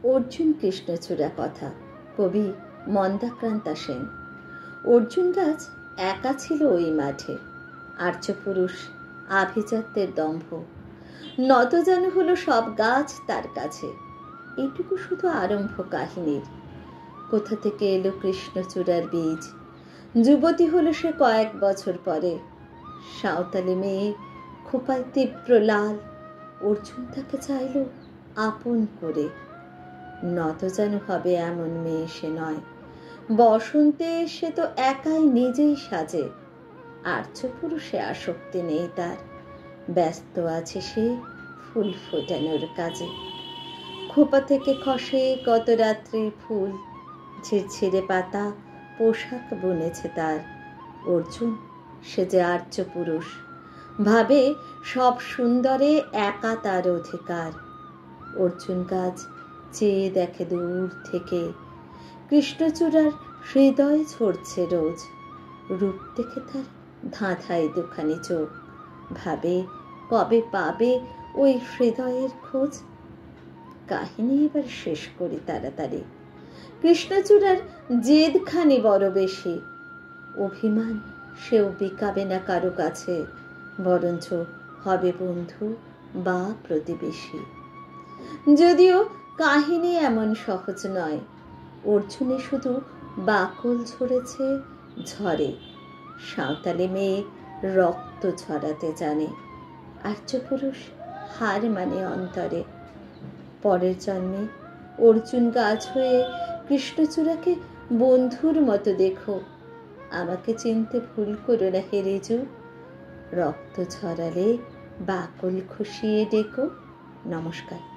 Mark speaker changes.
Speaker 1: অর্জুন কৃষ্ণচূড়া কথা, কবি মন্দাক্রান্তা সেন। অর্জুন গাছ একা ছিল ওই মাঠে, আর্যপুরুষ আভিজাত্যের দম্ভ, নত যেন হলো সব গাছ তার কাছে। এইটুকু শুধু আরম্ভ কাহিনীর। কোথা থেকে এলো কৃষ্ণচূড়ার বীজ? যুবতী হলো সে কয়েক বছর পরে, সাঁওতালি মেয়ে, খোপায় তীব্র লাল। অর্জুন তাকে চাইল আপন করে। নত যেন হবে এমন মেয়ে সে নয়, বসন্তে সে তো একাই নিজেই সাজে। আর্য পুরুষে আসক্তি নেই তার, ব্যস্ত আছে সে ফুল ফোটানোর কাজে। খোপা থেকে খসে কত রাত্রির ফুল, ঝিরঝিরে পাতা পোশাক বুনেছে তার। অর্জুন সে যে আর্য পুরুষ, ভাবে সব সুন্দরে একা তার অধিকার। অর্জুন গাছ চেয়ে দেখে দূর থেকে, কৃষ্ণচূড়ার হৃদয় ঝরছে রোজ। রূপ দেখে তার ধাঁধায় দুখানি চোখ, ভাবে কবে পাবে ওই হৃদয়ের খোঁজ। কাহিনী এবার শেষ করি তাড়াতাড়ি। কৃষ্ণচূড়ার জেদখানি বড় বেশি, অভিমান সেও বিকাবে না কারো কাছে, বরঞ্চ হবে বন্ধু বা প্রতিবেশী। যদিও কাহিনী এমন সহজ নয়, অর্জুনে শুধু বাকল ঝরেছে ঝরে। সাঁওতালি মেয়ে রক্ত ঝরাতে জানে, আর্য পুরুষ হার মানে অন্তরে। পরের জন্মে অর্জুন গাছ হয়ে কৃষ্ণচূড়াকে বন্ধুর মতো দেখো। আমাকে চিনতে ভুল করো না হে রেজু, রক্ত ঝরালে বাকল খসিয়ে ডেকো। নমস্কার।